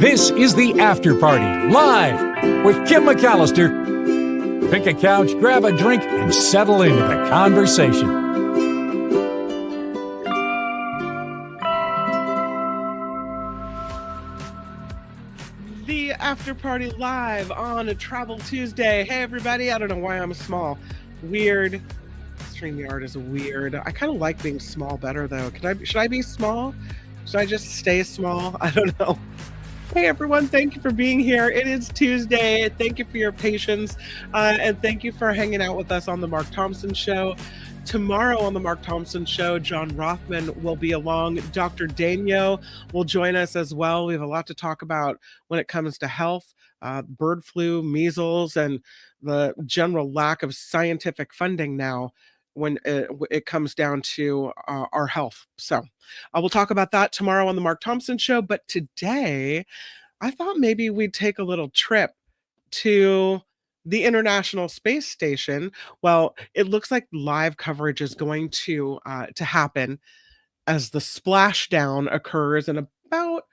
This is the After Party, live with Kim McAllister. Pick a couch, grab a drink, and settle into the conversation. The After Party live on a Travel Tuesday. Hey, everybody. I don't know why I'm small. Weird. StreamYard is weird. I kind of like being small better, though. Should I be small? Should I just stay small? I don't know. Hey, everyone. Thank you for being here. It is Tuesday. Thank you for your patience. And thank you for hanging out with us on The Mark Thompson Show. Tomorrow on The Mark Thompson Show, John Rothman will be along. Dr. Daigneault will join us as well. We have a lot to talk about when it comes to health, bird flu, measles, and the general lack of scientific funding now when it comes down to our health. So I will talk about that tomorrow on The Mark Thompson Show. But today, I thought maybe we'd take a little trip to the International Space Station. Well, it looks like live coverage is going to happen as the splashdown occurs in about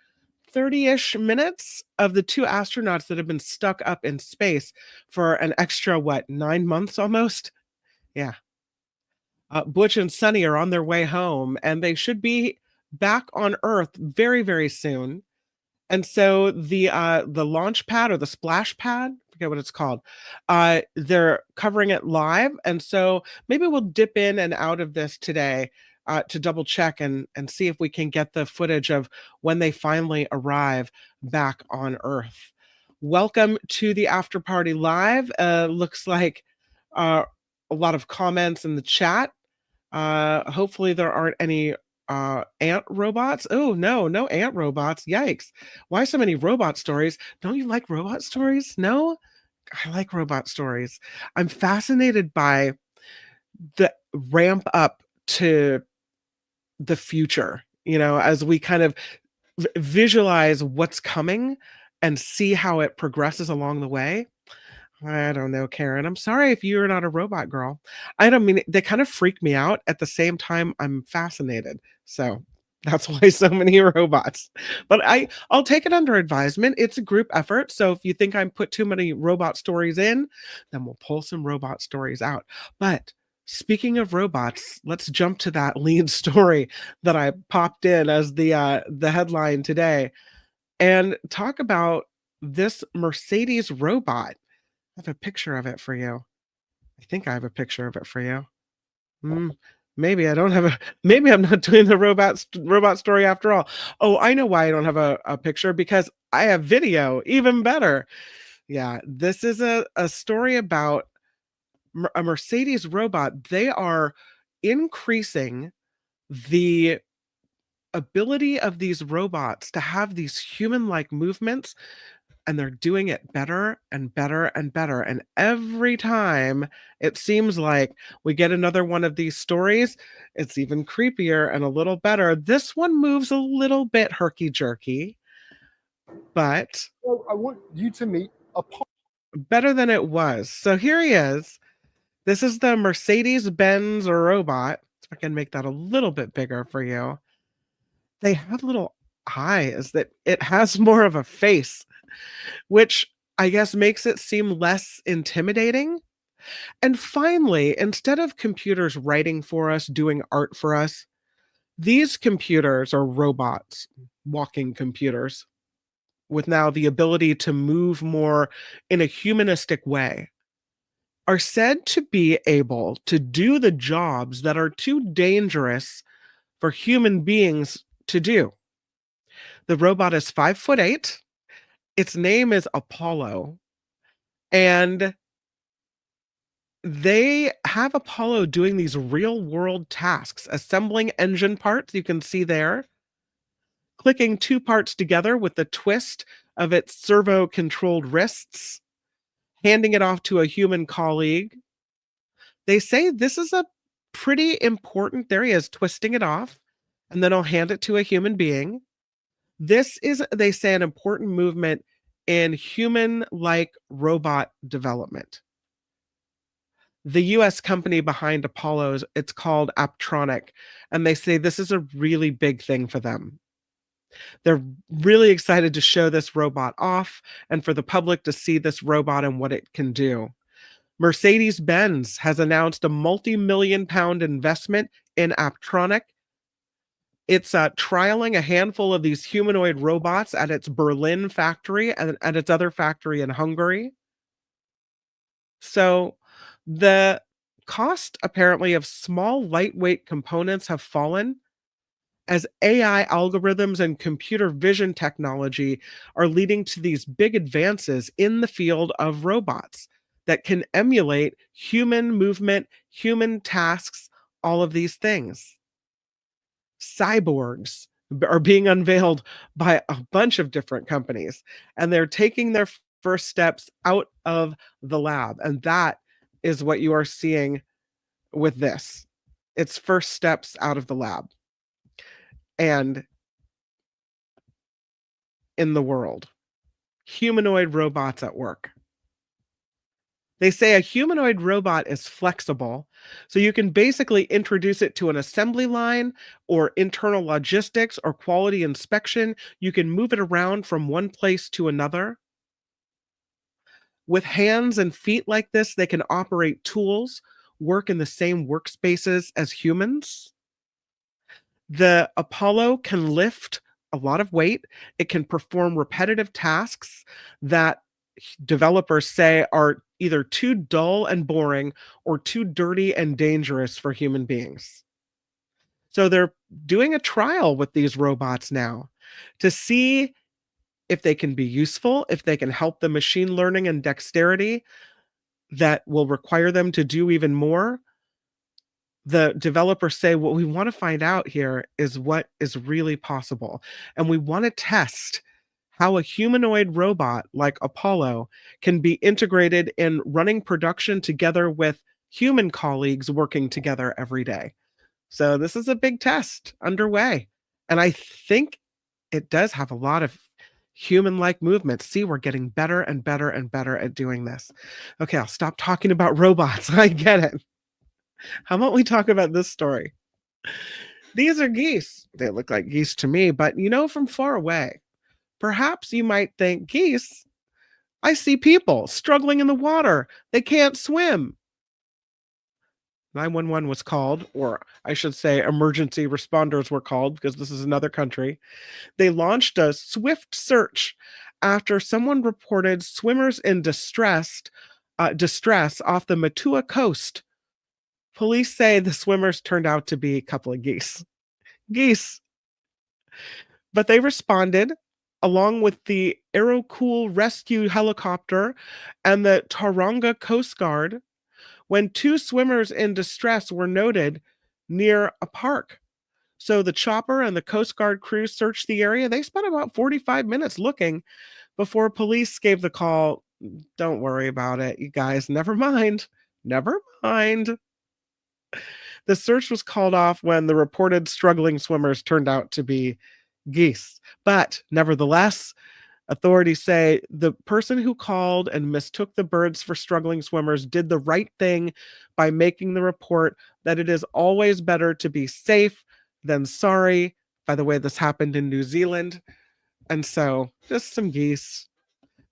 30-ish minutes of the two astronauts that have been stuck up in space for an extra, 9 months almost? Yeah. Butch and Sunny are on their way home, and they should be back on Earth very, very soon. And so the launch pad or the splash pad, forget what it's called, they're covering it live. And so maybe we'll dip in and out of this today to double check and see if we can get the footage of when they finally arrive back on Earth. Welcome to the After Party Live. Looks like a lot of comments in the chat. Hopefully there aren't any ant robots. Oh, no ant robots. Yikes. Why so many robot stories? Don't you like robot stories? No? I like robot stories. I'm fascinated by the ramp up to the future, as we kind of visualize what's coming and see how it progresses along the way. I don't know, Karen. I'm sorry if you're not a robot girl. I don't mean they kind of freak me out. At the same time, I'm fascinated. So that's why so many robots. But I'll take it under advisement. It's a group effort. So if you think I put too many robot stories in, then we'll pull some robot stories out. But speaking of robots, let's jump to that lead story that I popped in as the headline today and talk about this Mercedes robot. I have a picture of it for you. I think I have a picture of it for you. Maybe I don't have maybe I'm not doing the robot story after all. Oh, I know why I don't have a picture, because I have video. Even better. Yeah, this is a story about a Mercedes robot. They are increasing the ability of these robots to have these human-like movements, and they're doing it better and better and better. And every time it seems like we get another one of these stories, it's even creepier and a little better. This one moves a little bit herky-jerky, but well, I want you to meet better than it was. So here he is. This is the Mercedes-Benz robot. If I can make that a little bit bigger for you. They have little eyes that it has more of a face, which I guess makes it seem less intimidating. And finally, instead of computers writing for us, doing art for us, these computers are robots, walking computers, with now the ability to move more in a humanistic way, are said to be able to do the jobs that are too dangerous for human beings to do. The robot is 5'8". Its name is Apollo, and they have Apollo doing these real world tasks, assembling engine parts, you can see there, clicking two parts together with the twist of its servo controlled wrists, handing it off to a human colleague. They say this is a pretty important, there he is, twisting it off, and then I'll hand it to a human being. This is, they say, an important movement in human-like robot development. The US company behind Apollo's, it's called Aptronic, and they say this is a really big thing for them. They're really excited to show this robot off and for the public to see this robot and what it can do. Mercedes-Benz has announced a multi-million pound investment in Aptronic. It's trialing a handful of these humanoid robots at its Berlin factory and at its other factory in Hungary. So the cost apparently of small lightweight components have fallen as AI algorithms and computer vision technology are leading to these big advances in the field of robots that can emulate human movement, human tasks, all of these things. Cyborgs are being unveiled by a bunch of different companies, and they're taking their first steps out of the lab. And that is what you are seeing with this. It's first steps out of the lab and in the world. Humanoid robots at work. They say a humanoid robot is flexible, so you can basically introduce it to an assembly line or internal logistics or quality inspection. You can move it around from one place to another. With hands and feet like this, they can operate tools, work in the same workspaces as humans. The Apollo can lift a lot of weight. It can perform repetitive tasks that developers say are either too dull and boring or too dirty and dangerous for human beings. So they're doing a trial with these robots now to see if they can be useful, if they can help the machine learning and dexterity that will require them to do even more. The developers say, what we want to find out here is what is really possible. And we want to test how a humanoid robot like Apollo can be integrated in running production together with human colleagues working together every day. So this is a big test underway. And I think it does have a lot of human-like movements. See, we're getting better and better and better at doing this. Okay, I'll stop talking about robots. I get it. How about we talk about this story? These are geese. They look like geese to me, but from far away, perhaps you might think, geese, I see people struggling in the water. They can't swim. 911 was called, or I should say emergency responders were called because this is another country. They launched a swift search after someone reported swimmers in distress off the Matua coast. Police say the swimmers turned out to be a couple of geese. Geese. But they responded along with the Aerocool rescue helicopter and the Tauranga Coast Guard when two swimmers in distress were noted near a park. So the chopper and the Coast Guard crew searched the area. They spent about 45 minutes looking before police gave the call. Don't worry about it, you guys. Never mind. Never mind. The search was called off when the reported struggling swimmers turned out to be geese. But nevertheless, authorities say the person who called and mistook the birds for struggling swimmers did the right thing by making the report that it is always better to be safe than sorry. By the way, this happened in New Zealand. And so just some geese.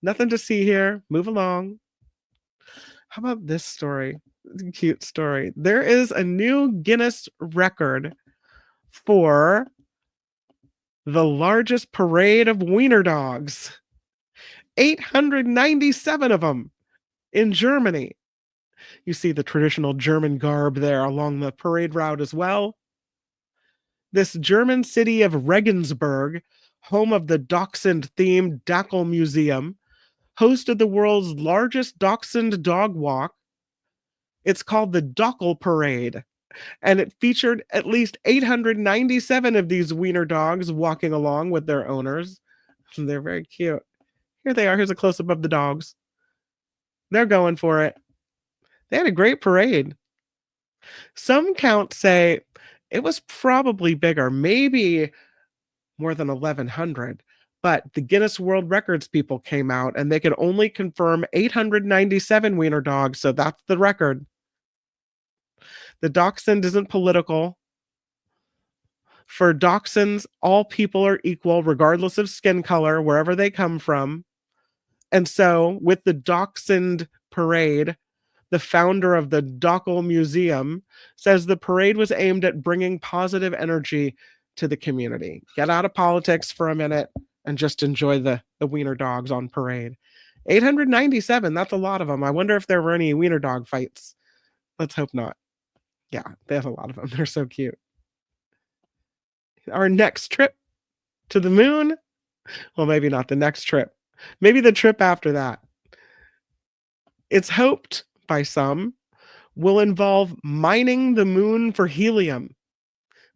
Nothing to see here. Move along. How about this story? Cute story. There is a new Guinness record for the largest parade of wiener dogs. 897 of them in Germany. You see the traditional German garb there along the parade route as well. This German city of Regensburg, home of the Dachshund-themed Dackel Museum, hosted the world's largest Dachshund dog walk. It's called the Dackel Parade, and it featured at least 897 of these wiener dogs walking along with their owners. They're very cute. Here they are. Here's a close-up of the dogs. They're going for it. They had a great parade. Some counts say it was probably bigger, maybe more than 1,100. But the Guinness World Records people came out and they could only confirm 897 wiener dogs, so that's the record. The dachshund isn't political. For dachshunds, all people are equal, regardless of skin color, wherever they come from. And so, with the Dachshund Parade, the founder of the Dachshund Museum says the parade was aimed at bringing positive energy to the community. Get out of politics for a minute and just enjoy the wiener dogs on parade. 897, that's a lot of them. I wonder if there were any wiener dog fights. Let's hope not. Yeah, they have a lot of them. They're so cute. Our next trip to the moon, well, maybe not the next trip, maybe the trip after that. It's hoped by some will involve mining the moon for helium.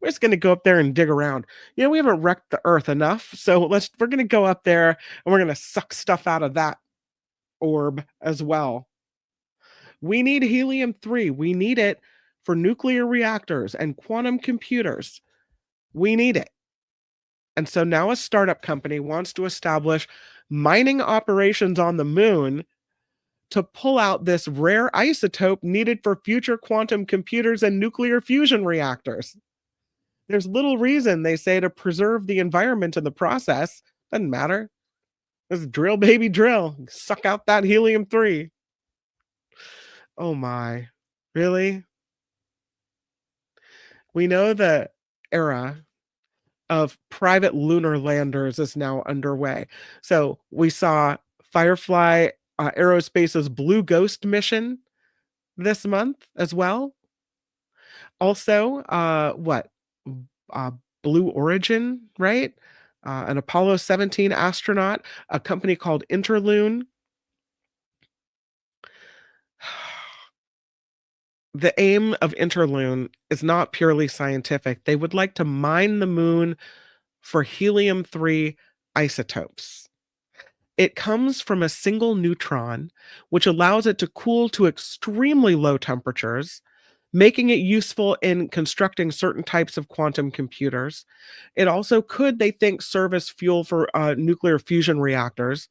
We're just going to go up there and dig around. You know, we haven't wrecked the Earth enough, so we're going to go up there and we're going to suck stuff out of that orb as well. We need helium-3. We need it for nuclear reactors and quantum computers. We need it. And so now a startup company wants to establish mining operations on the moon to pull out this rare isotope needed for future quantum computers and nuclear fusion reactors. There's little reason, they say, to preserve the environment in the process. Doesn't matter. Just drill, baby, drill. Suck out that helium-3. Oh my. Really? We know the era of private lunar landers is now underway. So we saw Firefly Aerospace's Blue Ghost mission this month as well. Also, Blue Origin, right? An Apollo 17 astronaut, a company called Interloon. The aim of Interloon is not purely scientific. They would like to mine the moon for helium-3 isotopes. It comes from a single neutron, which allows it to cool to extremely low temperatures, making it useful in constructing certain types of quantum computers. It also could, they think, serve as fuel for nuclear fusion reactors.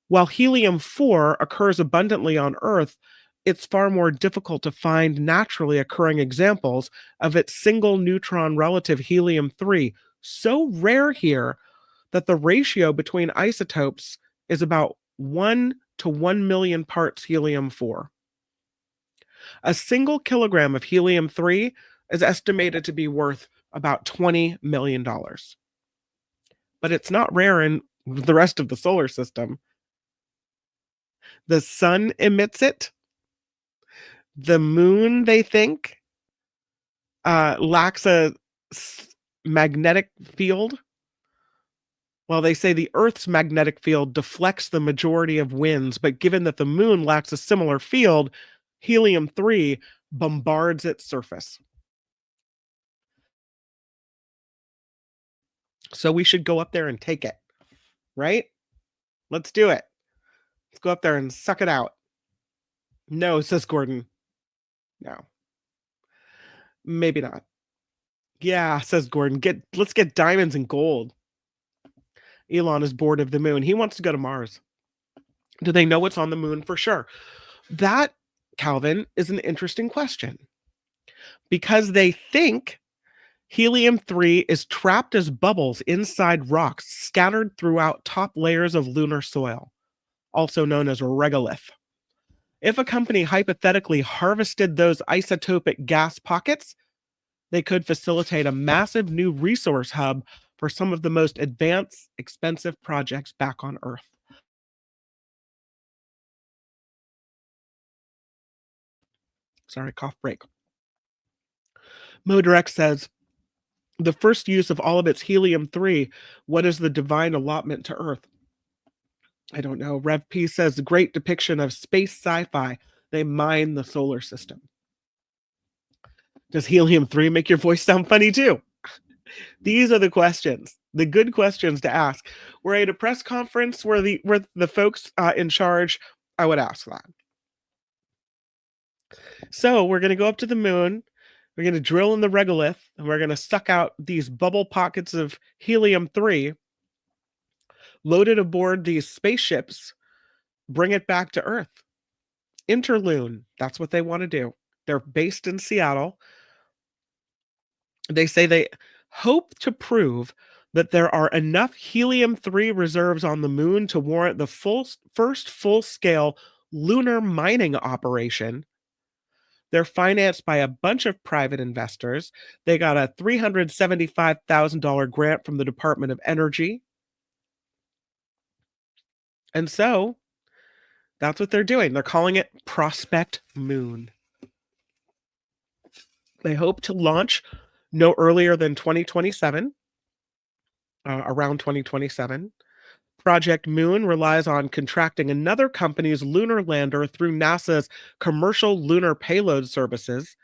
While helium-4 occurs abundantly on Earth, it's far more difficult to find naturally occurring examples of its single neutron relative helium-3, so rare here that the ratio between isotopes is about 1 to 1 million parts helium-4. A single kilogram of helium-3 is estimated to be worth about $20 million. But it's not rare in the rest of the solar system. The sun emits it. The moon, they think, lacks a magnetic field. Well, they say the Earth's magnetic field deflects the majority of winds, but given that the moon lacks a similar field, helium-3 bombards its surface. So we should go up there and take it, right? Let's do it. Let's go up there and suck it out. No, says Gordon. No. Maybe not. Yeah, says Gordon. Let's get diamonds and gold. Elon is bored of the moon. He wants to go to Mars. Do they know what's on the moon for sure? That, Calvin, is an interesting question. Because they think helium-3 is trapped as bubbles inside rocks scattered throughout top layers of lunar soil, also known as regolith. If a company hypothetically harvested those isotopic gas pockets, they could facilitate a massive new resource hub for some of the most advanced, expensive projects back on Earth. Sorry, cough break. Modirect says, the first use of all of its helium-3, what is the divine allotment to Earth? I don't know. Rev P says, great depiction of space sci-fi. They mine the solar system. Does helium-3 make your voice sound funny too? These are the questions, the good questions to ask. We're at a press conference where the folks in charge, I would ask that. So we're going to go up to the moon. We're going to drill in the regolith, and we're going to suck out these bubble pockets of helium-3, load it aboard these spaceships, bring it back to Earth. Interloon, that's what they want to do. They're based in Seattle. They say hope to prove that there are enough helium-3 reserves on the moon to warrant the first full-scale lunar mining operation. They're financed by a bunch of private investors. They got a $375,000 grant from the Department of Energy. And so that's what they're doing. They're calling it Prospect Moon. They hope to launch no earlier than 2027, around 2027. Project Moon relies on contracting another company's lunar lander through NASA's Commercial Lunar Payload Services,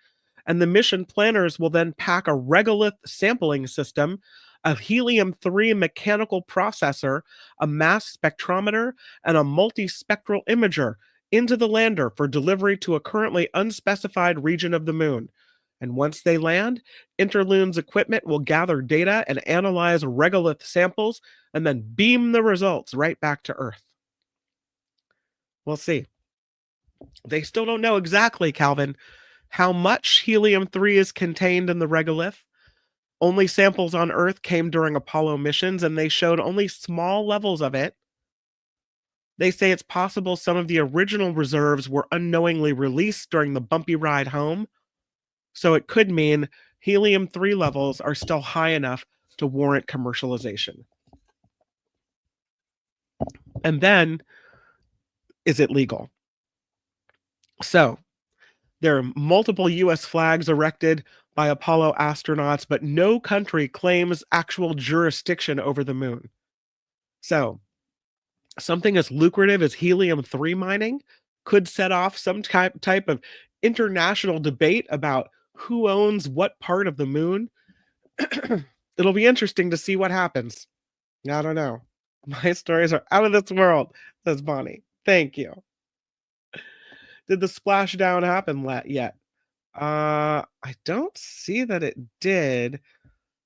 and the mission planners will then pack a regolith sampling system, a helium-3 mechanical processor, a mass spectrometer, and a multispectral imager into the lander for delivery to a currently unspecified region of the moon. And once they land, Interlune's equipment will gather data and analyze regolith samples and then beam the results right back to Earth. We'll see. They still don't know exactly, Calvin, how much helium-3 is contained in the regolith. Only samples on Earth came during Apollo missions, and they showed only small levels of it. They say it's possible some of the original reserves were unknowingly released during the bumpy ride home. So it could mean helium-3 levels are still high enough to warrant commercialization. And then, is it legal? So, there are multiple US flags erected by Apollo astronauts, but no country claims actual jurisdiction over the moon. So, something as lucrative as helium-3 mining could set off some type of international debate about who owns what part of the moon. It'll be interesting to see what happens. I don't know. My stories are out of this world, says Bonnie. Thank you. Did the splashdown happen yet? I don't see that it did.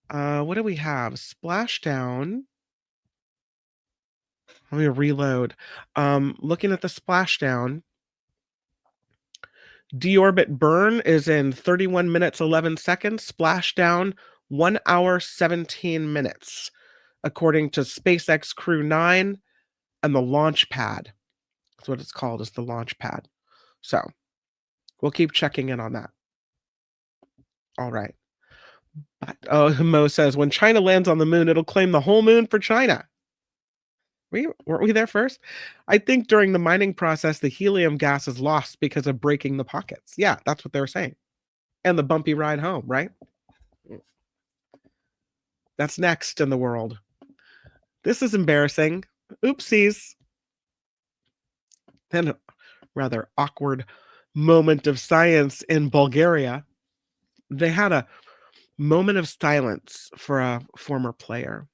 What do we have? Splashdown. Let me reload. Looking at the splashdown. Deorbit burn is in 31 minutes, 11 seconds. Splashdown, 1 hour, 17 minutes, according to SpaceX Crew 9 and the launch pad. That's what it's called, is the launch pad. So we'll keep checking in on that. All right. Mo says, when China lands on the moon, it'll claim the whole moon for China. Weren't we there first? I think during the mining process, the helium gas is lost because of breaking the pockets. Yeah, that's what they were saying. And the bumpy ride home, right? That's next in the world. This is embarrassing. Oopsies. Then a rather awkward moment of science in Bulgaria. They had a moment of silence for a former player.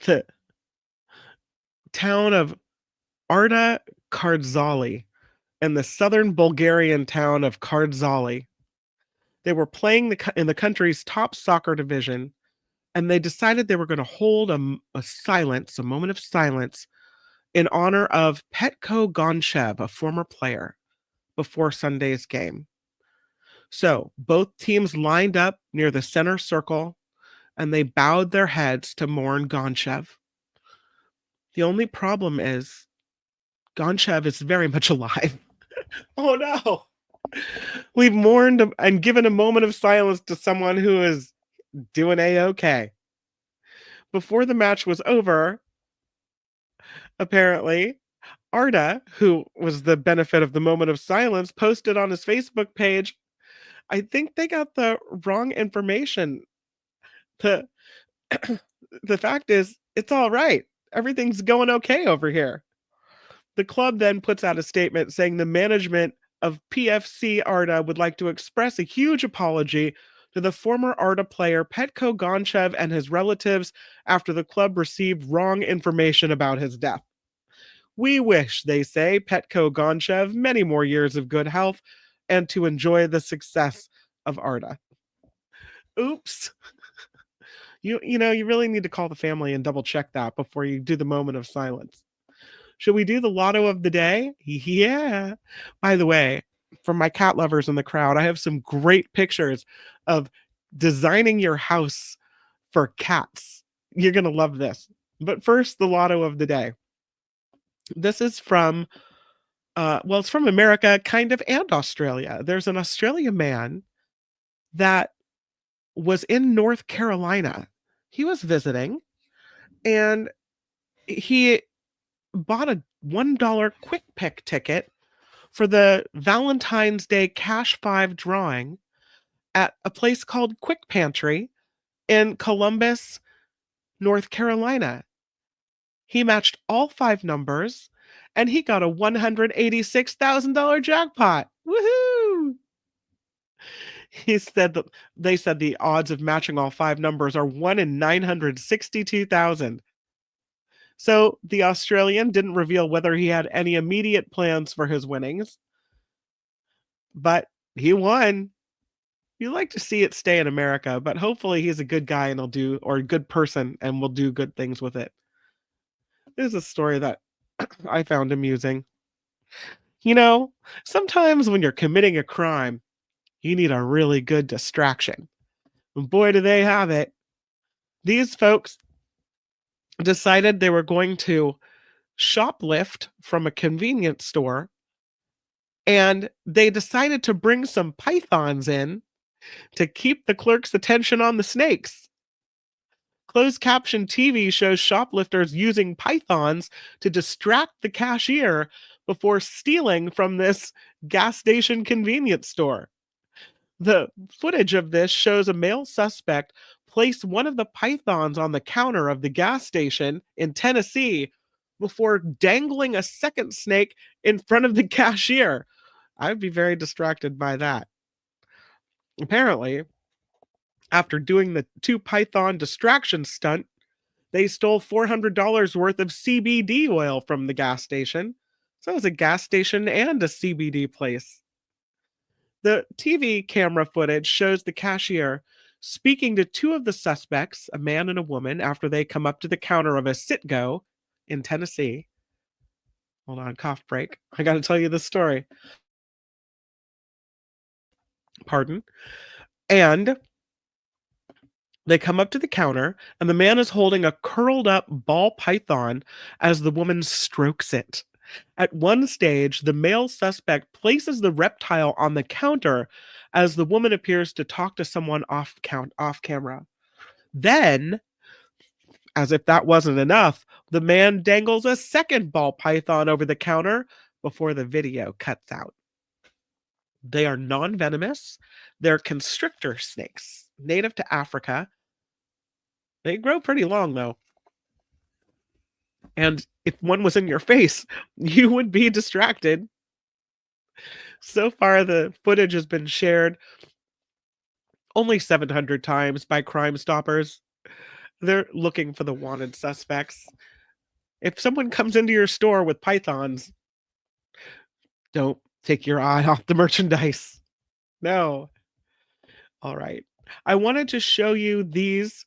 The town of Arda Kardzali and the southern Bulgarian town of Kardzali. They were playing in the country's top soccer division, and they decided they were going to hold a moment of silence, in honor of Petko Gonchev, a former player, before Sunday's game. So both teams lined up near the center circle, and they bowed their heads to mourn Gonchev. The only problem is Gonchev is very much alive. Oh no! We've mourned and given a moment of silence to someone who is doing A-okay. Before the match was over, apparently, Arda, who was the benefit of the moment of silence, posted on his Facebook page, I think they got the wrong information. The fact is, it's all right. Everything's going okay over here. The club then puts out a statement saying the management of PFC Arda would like to express a huge apology to the former Arda player Petko Gonchev and his relatives after the club received wrong information about his death. We wish, they say, Petko Gonchev many more years of good health and to enjoy the success of Arda. Oops. You really need to call the family and double check that before you do the moment of silence. Should we do the lotto of the day? Yeah. By the way, for my cat lovers in the crowd, I have some great pictures of designing your house for cats. You're going to love this. But first, the lotto of the day. This is from, it's from America, kind of, and Australia. There's an Australian man that was in North Carolina. He was visiting and he bought a $1 quick pick ticket for the Valentine's Day Cash 5 drawing at a place called Quick Pantry in Columbus, North Carolina. He matched all 5 numbers and he got a $186,000 jackpot. Woohoo! They said the odds of matching all 5 numbers are 1 in 962,000. So the Australian didn't reveal whether he had any immediate plans for his winnings, but he won. You like to see it stay in America, but hopefully he's a good guy and or a good person and will do good things with it. This is a story that I found amusing. You know, sometimes when you're committing a crime, you need a really good distraction. And boy, do they have it. These folks decided they were going to shoplift from a convenience store, and they decided to bring some pythons in to keep the clerk's attention on the snakes. Closed caption TV shows shoplifters using pythons to distract the cashier before stealing from this gas station convenience store. The footage of this shows a male suspect place one of the pythons on the counter of the gas station in Tennessee before dangling a second snake in front of the cashier. I'd be very distracted by that. Apparently, after doing the 2 python distraction stunt, they stole $400 worth of CBD oil from the gas station. So it was a gas station and a CBD place. The TV camera footage shows the cashier speaking to 2 of the suspects, a man and a woman, after they come up to the counter of a Citgo in Tennessee. Hold on, cough break. I got to tell you this story. Pardon. And they come up to the counter, and the man is holding a curled up ball python as the woman strokes it. At one stage, the male suspect places the reptile on the counter as the woman appears to talk to someone off camera. Then, as if that wasn't enough, the man dangles a second ball python over the counter before the video cuts out. They are non-venomous. They're constrictor snakes, native to Africa. They grow pretty long, though. And if one was in your face, you would be distracted. So far, the footage has been shared only 700 times by Crime Stoppers. They're looking for the wanted suspects. If someone comes into your store with pythons, don't take your eye off the merchandise. No. All right. I wanted to show you these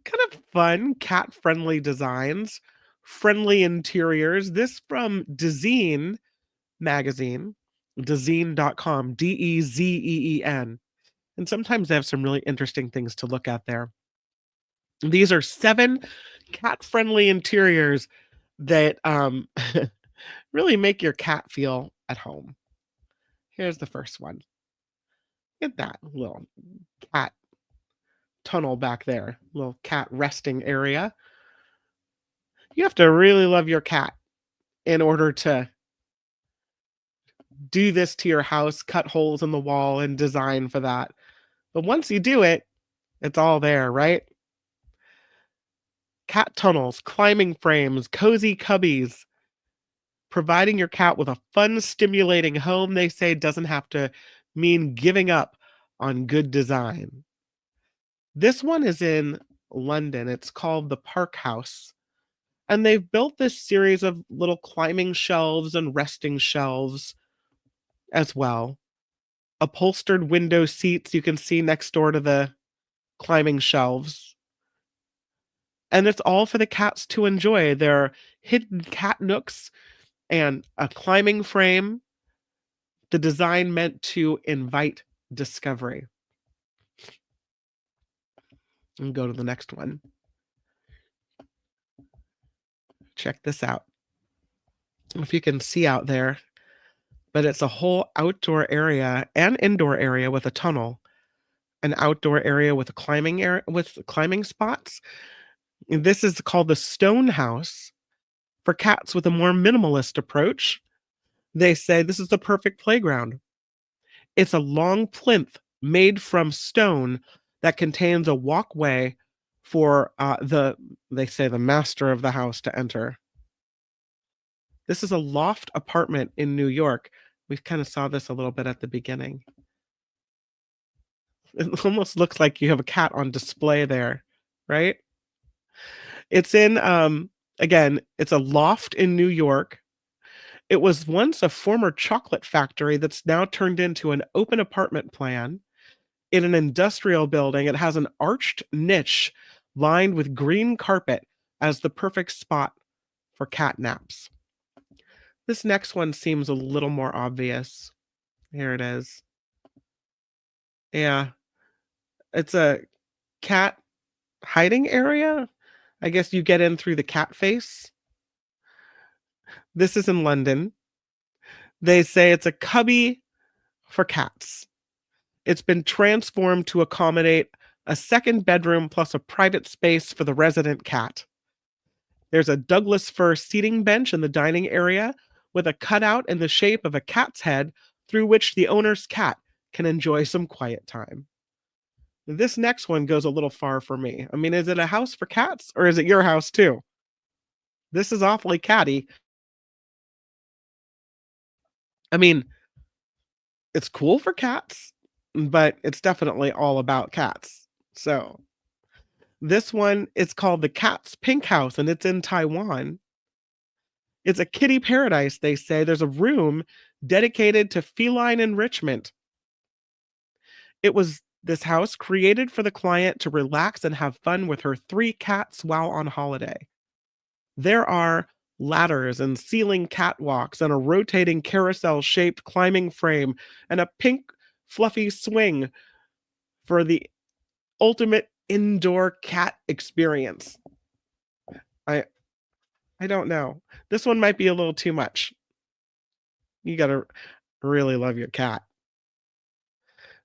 kind of fun cat-friendly designs, friendly interiors. This from Dezeen magazine, dezeen.com, Dezeen. And sometimes they have some really interesting things to look at there. These are 7 cat-friendly interiors that really make your cat feel at home. Here's the first one. Look at that little cat tunnel back there, little cat resting area. You have to really love your cat in order to do this to your house, cut holes in the wall and design for that. But once you do it, it's all there, right? Cat tunnels, climbing frames, cozy cubbies. Providing your cat with a fun, stimulating home, they say, doesn't have to mean giving up on good design. This one is in London. It's called the Park House. And they've built this series of little climbing shelves and resting shelves as well. Upholstered window seats you can see next door to the climbing shelves. And it's all for the cats to enjoy. There are hidden cat nooks and a climbing frame the design meant to invite discovery. And go to the next one. Check this out. I don't know if you can see out there, but it's a whole outdoor area and indoor area with a tunnel, an outdoor area with a climbing area with climbing spots. And this is called the Stone House for cats with a more minimalist approach. They say this is the perfect playground. It's a long plinth made from stone that contains a walkway for they say the master of the house to enter. This is a loft apartment in New York. We kind of saw this a little bit at the beginning. It almost looks like you have a cat on display there, right? It's in again, it's a loft in New York. It was once a former chocolate factory that's now turned into an open apartment plan in an industrial building. It has an arched niche lined with green carpet as the perfect spot for cat naps. This next one seems a little more obvious. Here it is. Yeah. It's a cat hiding area. I guess you get in through the cat face. This is in London. They say it's a cubby for cats. It's been transformed to accommodate a second bedroom plus a private space for the resident cat. There's a Douglas fir seating bench in the dining area with a cutout in the shape of a cat's head through which the owner's cat can enjoy some quiet time. This next one goes a little far for me. I mean, is it a house for cats or is it your house too? This is awfully catty. I mean, it's cool for cats, but it's definitely all about cats. So this one is called the Cat's Pink House, and it's in Taiwan. It's a kitty paradise, they say. There's a room dedicated to feline enrichment. It was this house created for the client to relax and have fun with her 3 cats while on holiday. There are ladders and ceiling catwalks and a rotating carousel-shaped climbing frame and a pink fluffy swing for the ultimate indoor cat experience. I don't know. This one might be a little too much. You got to really love your cat.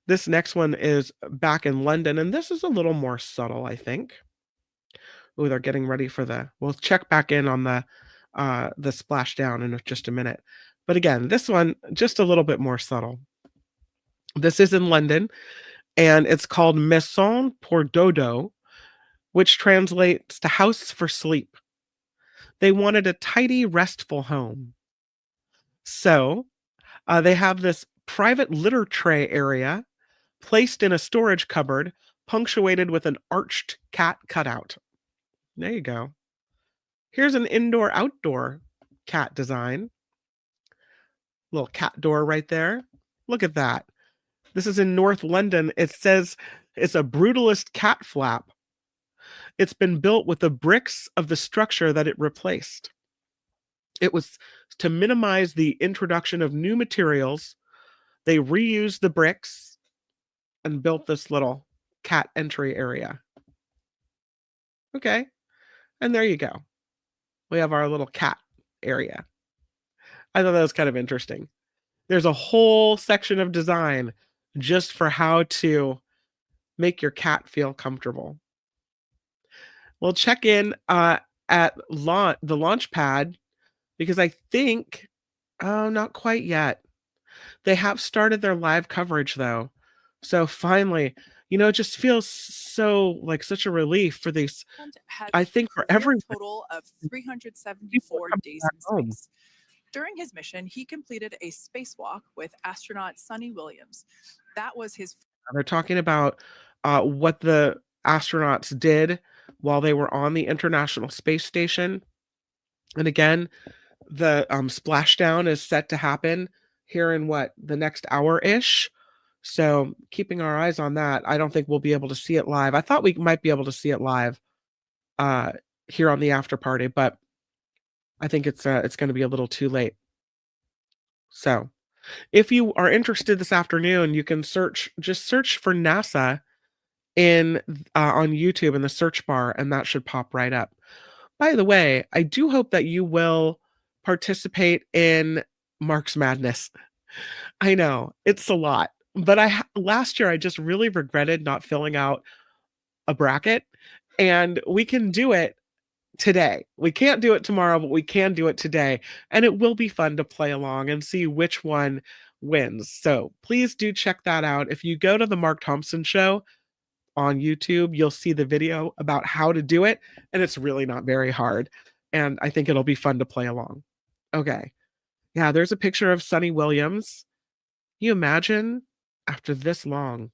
This next one is back in London, and this is a little more subtle, I think. Oh, they're getting ready for we'll check back in on the splashdown in just a minute. But again, this one, just a little bit more subtle. This is in London, and it's called Maison pour Dodo, which translates to house for sleep. They wanted a tidy, restful home. So they have this private litter tray area placed in a storage cupboard, punctuated with an arched cat cutout. There you go. Here's an indoor-outdoor cat design. Little cat door right there. Look at that. This is in North London. It says it's a brutalist cat flap. It's been built with the bricks of the structure that it replaced. It was to minimize the introduction of new materials. They reused the bricks and built this little cat entry area. Okay. And there you go. We have our little cat area. I thought that was kind of interesting. There's a whole section of design just for how to make your cat feel comfortable. We'll check in at the launch pad because I think, not quite yet. They have started their live coverage though. So finally, it just feels so like such a relief for these. I think for every total of 374 days in space. During his mission, he completed a spacewalk with astronaut Sonny Williams. That was his. They're talking about what the astronauts did while they were on the International Space Station. And again, the splashdown is set to happen here in the next hour-ish. So keeping our eyes on that. I don't think we'll be able to see it live. I thought we might be able to see it live here on the after party, but I think it's going to be a little too late. So If you are interested this afternoon, you can just search for NASA in on YouTube in the search bar, and that should pop right up. By the way, I do hope that you will participate in Mark's Madness. I know it's a lot, but last year I just really regretted not filling out a bracket, and we can do it today. We can't do it tomorrow, but we can do it today, and it will be fun to play along and see which one wins. So please do check that out. If you go to the Mark Thompson Show on YouTube, you'll see the video about how to do it, and it's really not very hard. And I think it'll be fun to play along. Okay. Yeah, there's a picture of Sunny Williams. Can you imagine after this long?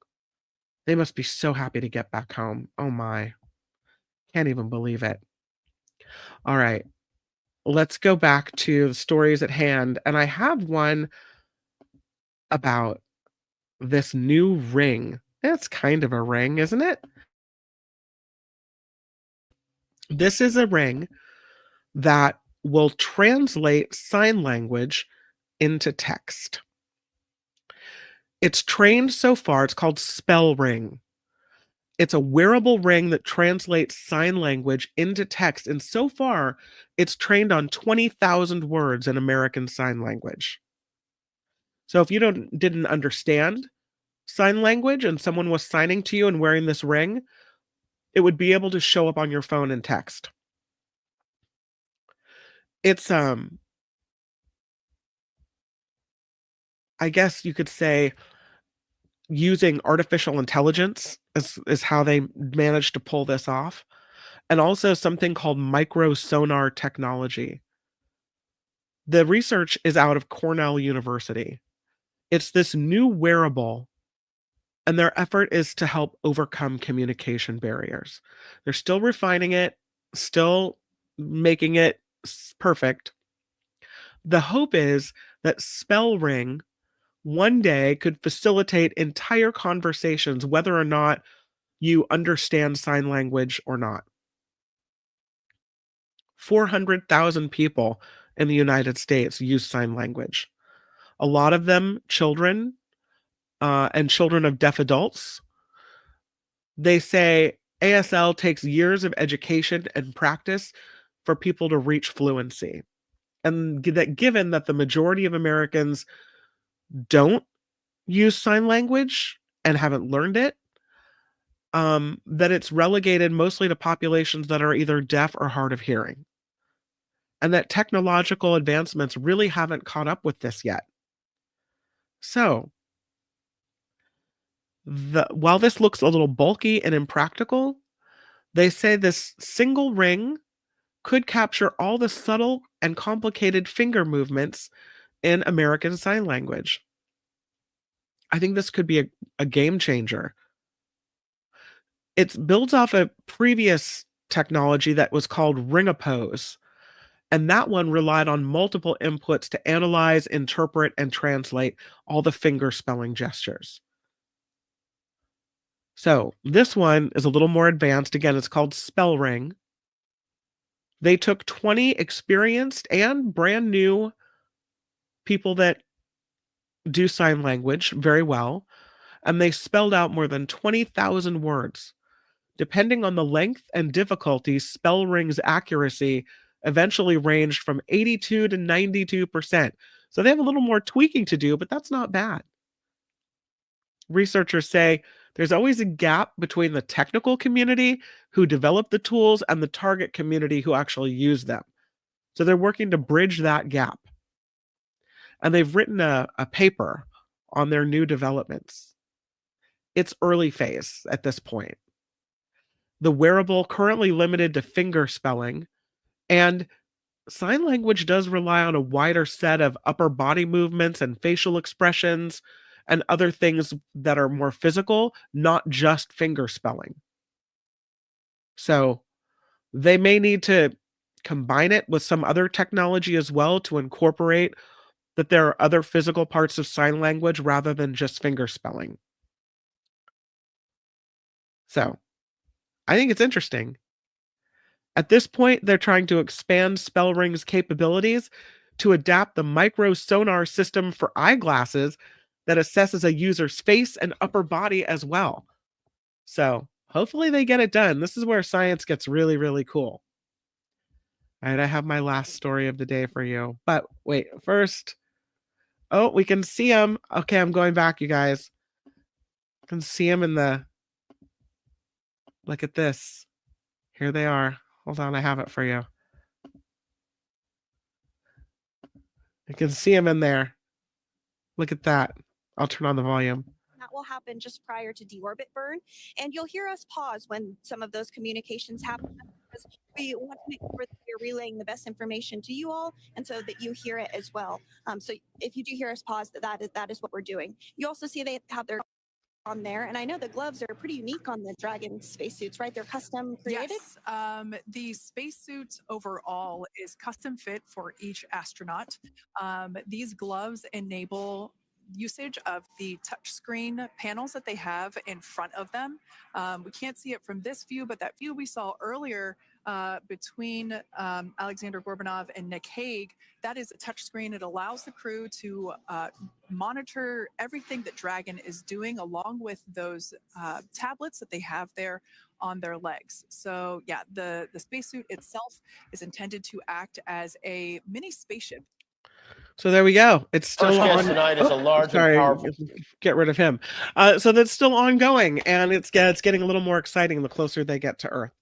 They must be so happy to get back home. Oh my. Can't even believe it. All right. Let's go back to the stories at hand. And I have one about this new ring. It's kind of a ring, isn't it? This is a ring that will translate sign language into text. It's trained so far, it's called Spell Ring. It's a wearable ring that translates sign language into text, and so far, it's trained on 20,000 words in American Sign Language. So if you didn't understand sign language and someone was signing to you and wearing this ring, it would be able to show up on your phone in text. It's I guess you could say using artificial intelligence is how they managed to pull this off, and also something called microsonar technology. The research is out of Cornell University. It's this new wearable, and their effort is to help overcome communication barriers. They're still refining it, still making it perfect. The hope is that Spell Ring one day could facilitate entire conversations, whether or not you understand sign language or not. 400,000 people in the United States use sign language. A lot of them children and children of deaf adults. They say ASL takes years of education and practice for people to reach fluency. And that given that the majority of Americans don't use sign language and haven't learned it, that it's relegated mostly to populations that are either deaf or hard of hearing. And that technological advancements really haven't caught up with this yet. So, while this looks a little bulky and impractical, they say this single ring could capture all the subtle and complicated finger movements in American Sign Language. I think this could be a game changer. It builds off a previous technology that was called Ring-a-Pose, and that one relied on multiple inputs to analyze, interpret, and translate all the finger spelling gestures. So this one is a little more advanced. Again, it's called Spell Ring. They took 20 experienced and brand new people that do sign language very well, and they spelled out more than 20,000 words. Depending on the length and difficulty, Spell Ring's accuracy eventually ranged from 82 to 92%. So they have a little more tweaking to do, but that's not bad. Researchers say there's always a gap between the technical community who develop the tools and the target community who actually use them. So they're working to bridge that gap. And they've written a paper on their new developments. It's early phase at this point. The wearable currently limited to finger spelling, and sign language does rely on a wider set of upper body movements and facial expressions and other things that are more physical, not just finger spelling. So they may need to combine it with some other technology as well to incorporate that there are other physical parts of sign language rather than just finger spelling. So I think it's interesting. At this point, they're trying to expand Spell Ring's capabilities to adapt the micro sonar system for eyeglasses that assesses a user's face and upper body as well. So hopefully they get it done. This is where science gets really, really cool. All right, I have my last story of the day for you. But wait, first, oh, we can see them. Okay, I'm going back, you guys. You can see them in the, look at this. Here they are. Hold on, I have it for you. You can see them in there. Look at that. I'll turn on the volume. That will happen just prior to deorbit burn. And you'll hear us pause when some of those communications happen because we want to make sure that we're relaying the best information to you all and so that you hear it as well. So if you do hear us pause, that is what we're doing. You also see they have their on there, and I know the gloves are pretty unique on the Dragon spacesuits, right? They're custom created. Yes, the spacesuits overall is custom fit for each astronaut. These gloves enable usage of the touchscreen panels that they have in front of them. We can't see it from this view, but that view we saw earlier between Alexander Gorbanov and Nick Hague, that is a touchscreen. It allows the crew to monitor everything that Dragon is doing along with those tablets that they have there on their legs. So yeah, the spacesuit itself is intended to act as a mini spaceship. So there we go. It's still First guest on. tonight is a large and powerful. Get rid of him. So that's still ongoing, and it's getting a little more exciting the closer they get to Earth.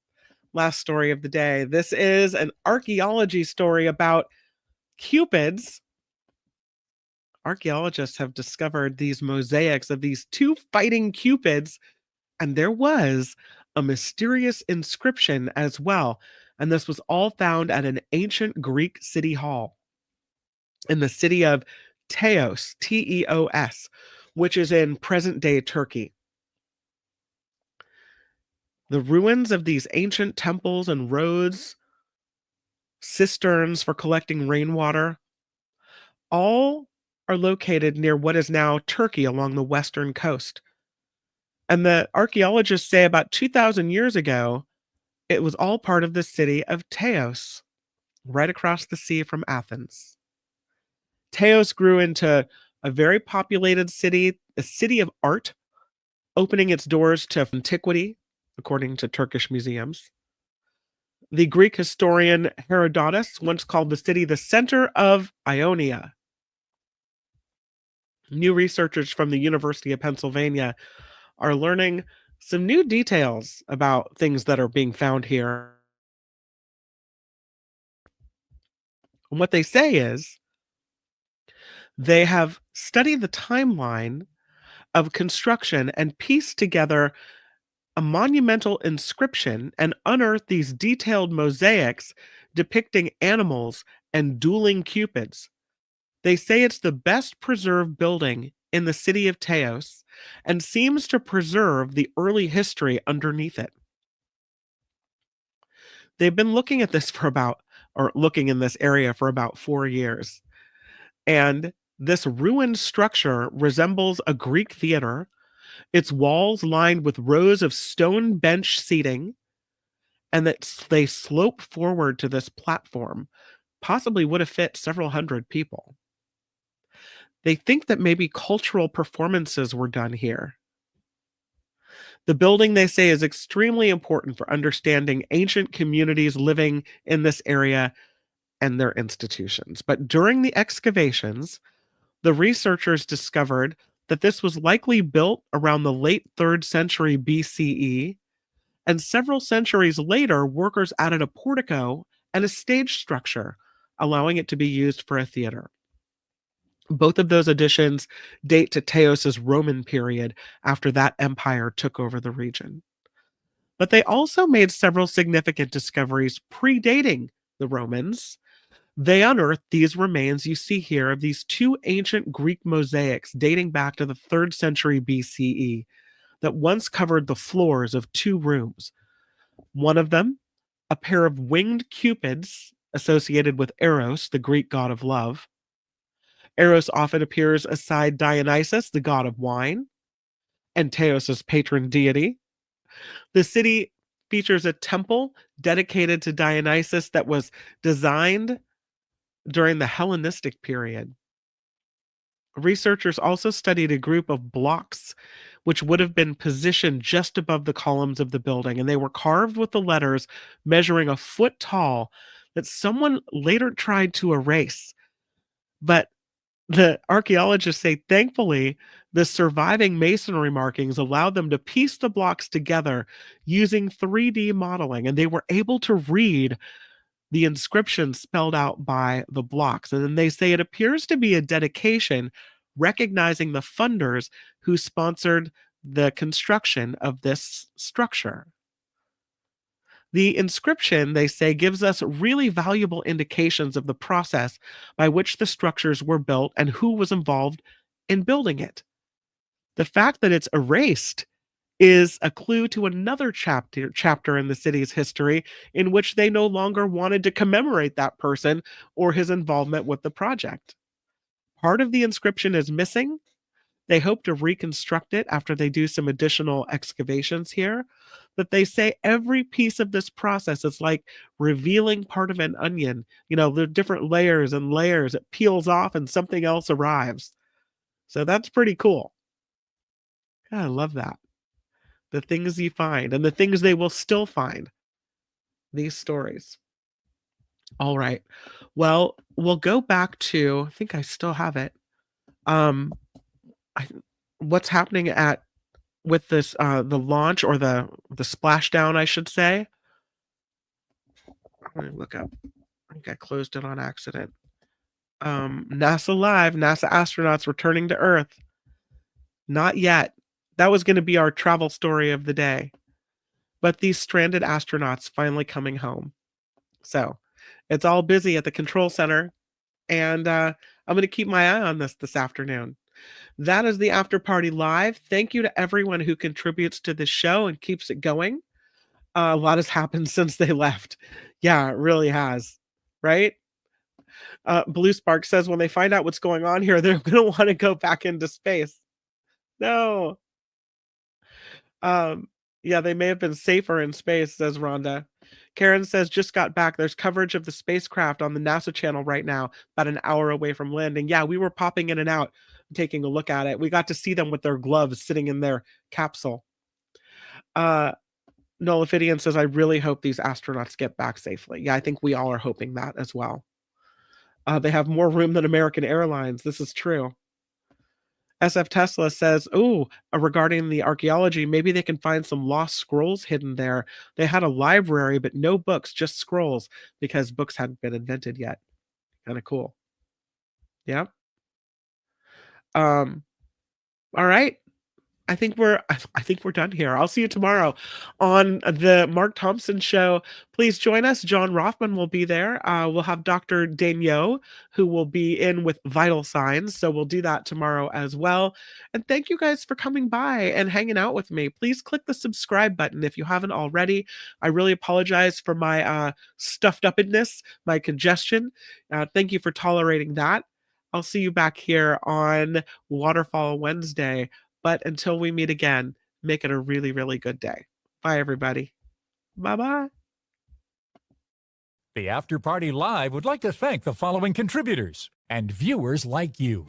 Last story of the day. This is an archaeology story about cupids. Archaeologists have discovered these mosaics of these two fighting cupids, and there was a mysterious inscription as well. And this was all found at an ancient Greek city hall in the city of Teos, Teos, which is in present-day Turkey. The ruins of these ancient temples and roads, cisterns for collecting rainwater, all are located near what is now Turkey along the western coast. And the archaeologists say about 2,000 years ago, it was all part of the city of Teos, right across the sea from Athens. Teos grew into a very populated city, a city of art, opening its doors to antiquity, according to Turkish museums. The Greek historian Herodotus once called the city the center of Ionia. New researchers from the University of Pennsylvania are learning some new details about things that are being found here. And what they say is they have studied the timeline of construction and pieced together a monumental inscription and unearthed these detailed mosaics depicting animals and dueling cupids. They say it's the best preserved building in the city of Teos and seems to preserve the early history underneath it. They've been looking at this looking in this area for about 4 years. And this ruined structure resembles a Greek theater. Its walls lined with rows of stone bench seating, and that they slope forward to this platform, possibly would have fit several hundred people. They think that maybe cultural performances were done here. The building, they say, is extremely important for understanding ancient communities living in this area and their institutions. But during the excavations, the researchers discovered that this was likely built around the late 3rd century BCE, and several centuries later, workers added a portico and a stage structure, allowing it to be used for a theater. Both of those additions date to Teos's Roman period after that empire took over the region. But they also made several significant discoveries predating the Romans. They unearthed these remains you see here of these two ancient Greek mosaics dating back to the 3rd century BCE that once covered the floors of 2 rooms. One of them, a pair of winged cupids associated with Eros, the Greek god of love. Eros often appears aside Dionysus, the god of wine, and Teos's patron deity. The city features a temple dedicated to Dionysus that was designed during the Hellenistic period. Researchers also studied a group of blocks which would have been positioned just above the columns of the building, and they were carved with the letters measuring a foot tall that someone later tried to erase. But the archaeologists say, thankfully, the surviving masonry markings allowed them to piece the blocks together using 3D modeling, and they were able to read the inscription spelled out by the blocks. And then they say it appears to be a dedication recognizing the funders who sponsored the construction of this structure. The inscription, they say, gives us really valuable indications of the process by which the structures were built and who was involved in building it. The fact that it's erased is a clue to another chapter in the city's history in which they no longer wanted to commemorate that person or his involvement with the project. Part of the inscription is missing. They hope to reconstruct it after they do some additional excavations here. But they say every piece of this process is like revealing part of an onion. You know, the different layers and layers. It peels off and something else arrives. So that's pretty cool. God, I love that. The things you find and the things they will still find. These stories. All right. Well, we'll go back to, I think I still have it. What's happening with this the launch or the splashdown, I should say. Let me look up. I think I closed it on accident. NASA Live, NASA astronauts returning to Earth. Not yet. That was going to be our travel story of the day. But these stranded astronauts finally coming home. So it's all busy at the control center. And I'm going to keep my eye on this afternoon. That is the After Party Live. Thank you to everyone who contributes to the show and keeps it going. A lot has happened since they left. Yeah, it really has. Right? Blue Spark says when they find out what's going on here, they're going to want to go back into space. No. Yeah, they may have been safer in space, says Rhonda. Karen says, just got back. There's coverage of the spacecraft on the NASA channel right now, about an hour away from landing. Yeah, we were popping in and out, taking a look at it. We got to see them with their gloves sitting in their capsule. Nola Fidian says, I really hope these astronauts get back safely. Yeah, I think we all are hoping that as well. They have more room than American Airlines. This is true. SF Tesla says, regarding the archaeology, maybe they can find some lost scrolls hidden there. They had a library, but no books, just scrolls, because books hadn't been invented yet. Kind of cool. Yeah. All right. I think we're done here. I'll see you tomorrow on the Mark Thompson Show. Please join us. John Rothman will be there. We'll have Dr. Daigneault, who will be in with vital signs. So we'll do that tomorrow as well. And thank you guys for coming by and hanging out with me. Please click the subscribe button if you haven't already. I really apologize for my stuffed upness, my congestion. Thank you for tolerating that. I'll see you back here on Waterfall Wednesday. But until we meet again, make it a really, really good day. Bye, everybody. Bye-bye. The After Party Live would like to thank the following contributors and viewers like you.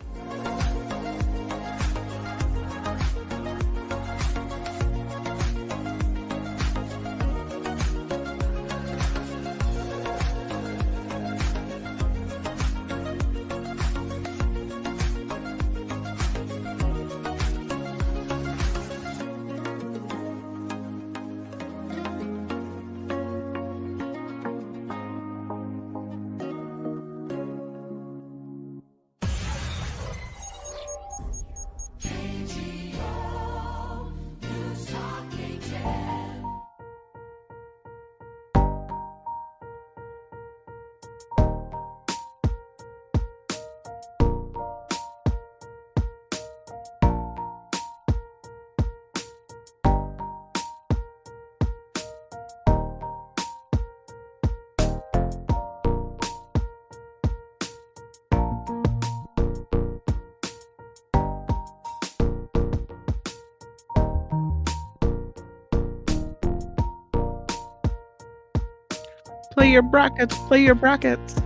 Play your brackets. Play your brackets.